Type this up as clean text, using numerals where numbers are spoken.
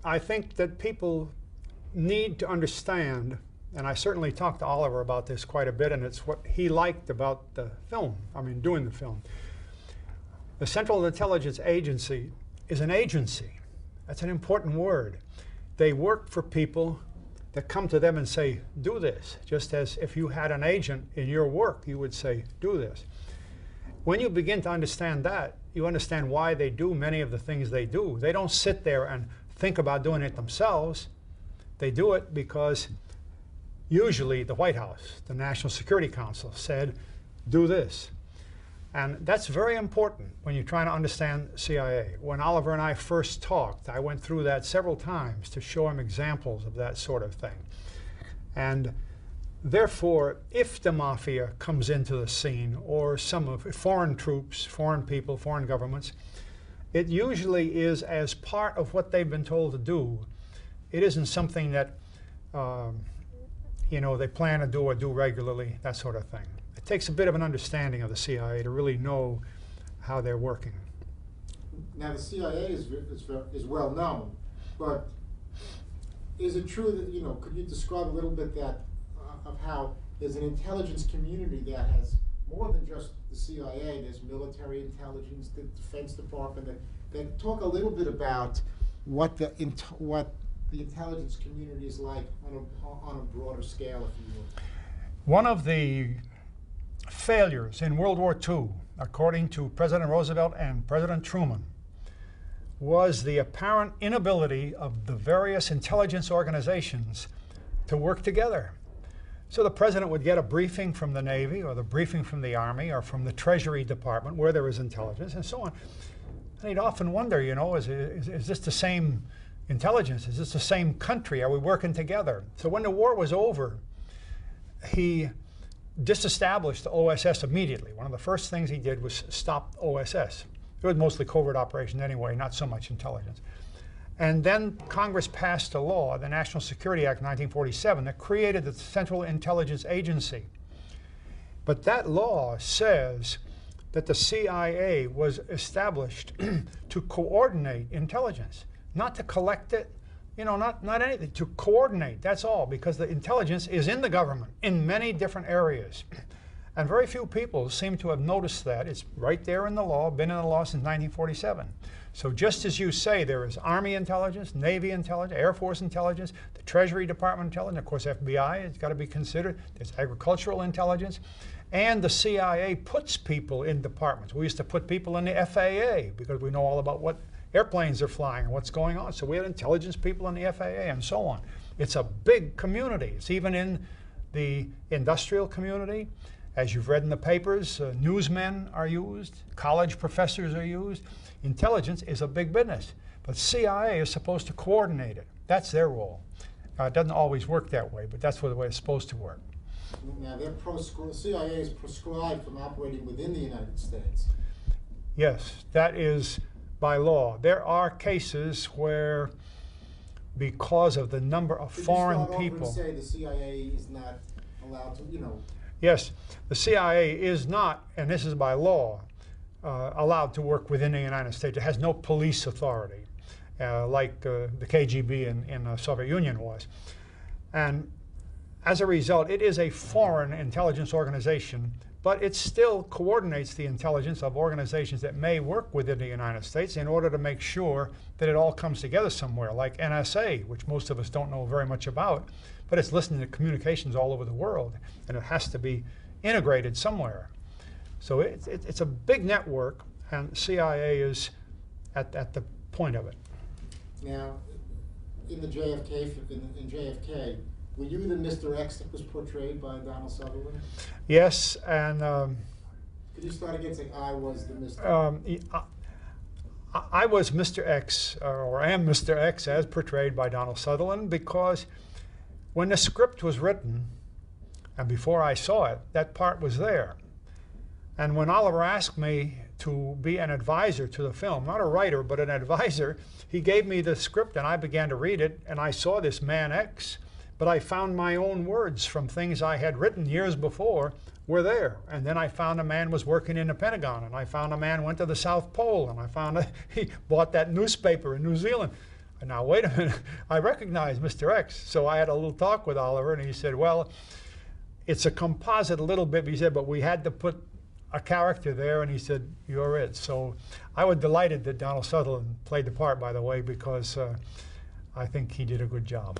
I think that people need to understand, and I certainly talked to Oliver about this quite a bit, and it's what he liked about the film, doing the film. The Central Intelligence Agency is an agency. That's an important word. They work for people that come to them and say, do this, just as if you had an agent in your work, you would say, do this. When you begin to understand that, you understand why they do many of the things they do. They don't sit there and think about doing it themselves. They do it because usually the White House, the National Security Council, said, do this. And that's very important when you're trying to understand CIA. When Oliver and I first talked, I went through that several times to show him examples of that sort of thing. And therefore, if the mafia comes into the scene, or some of foreign troops, foreign people, foreign governments, it usually is as part of what they've been told to do. It isn't something that they plan to do or do regularly, that sort of thing. It takes a bit of an understanding of the CIA to really know how they're working. Now, the CIA is well known, but is it true that, could you describe a little bit that of how there's an intelligence community that has more than just the CIA? There's military intelligence, the Defense Department, that talk a little bit about what the intelligence community is like on a broader scale, if you will. One of the failures in World War II, according to President Roosevelt and President Truman, was the apparent inability of the various intelligence organizations to work together. So the president would get a briefing from the Navy, or the briefing from the Army, or from the Treasury Department, where there was intelligence, and so on. And he'd often wonder, is this the same intelligence? Is this the same country? Are we working together? So when the war was over, he disestablished the OSS immediately. One of the first things he did was stop OSS. It was mostly covert operation anyway, not so much intelligence. And then Congress passed a law, the National Security Act of 1947, that created the Central Intelligence Agency. But that law says that the CIA was established to coordinate intelligence, not to collect it, not anything, to coordinate, that's all, because the intelligence is in the government in many different areas. And very few people seem to have noticed that. It's right there in the law, been in the law since 1947. So just as you say, there is Army intelligence, Navy intelligence, Air Force intelligence, the Treasury Department intelligence, of course FBI has got to be considered, there's agricultural intelligence, and the CIA puts people in departments. We used to put people in the FAA because we know all about what airplanes are flying and what's going on. So we had intelligence people in the FAA and so on. It's a big community. It's even in the industrial community. As you've read in the papers, newsmen are used, college professors are used. Intelligence is a big business, but CIA is supposed to coordinate it. That's their role. It doesn't always work that way, but that's the way it's supposed to work. Now, CIA is proscribed from operating within the United States. Yes, that is by law. There are cases where, because of the number of foreign people... Could you start over and say the CIA is not allowed to, Yes, the CIA is not, and this is by law, allowed to work within the United States. It has no police authority, like the KGB in the Soviet Union was. And as a result, it is a foreign intelligence organization, but it still coordinates the intelligence of organizations that may work within the United States in order to make sure that it all comes together somewhere, like NSA, which most of us don't know very much about, but it's listening to communications all over the world, and it has to be integrated somewhere. So it's a big network, and CIA is at the point of it. Now, in JFK, were you the Mr. X that was portrayed by Donald Sutherland? Yes, and... Could you start again saying, I was the Mr. I was Mr. X, or am Mr. X, as portrayed by Donald Sutherland, because when the script was written, and before I saw it, that part was there. And when Oliver asked me to be an advisor to the film, not a writer, but an advisor, he gave me the script and I began to read it, and I saw this man X, but I found my own words from things I had written years before were there. And then I found a man was working in the Pentagon, and I found a man went to the South Pole, and I found he bought that newspaper in New Zealand. Now, wait a minute. I recognize Mr. X. So I had a little talk with Oliver, and he said, well, it's a composite a little bit. He said, but we had to put a character there, and he said, you're it. So I was delighted that Donald Sutherland played the part, by the way, because I think he did a good job.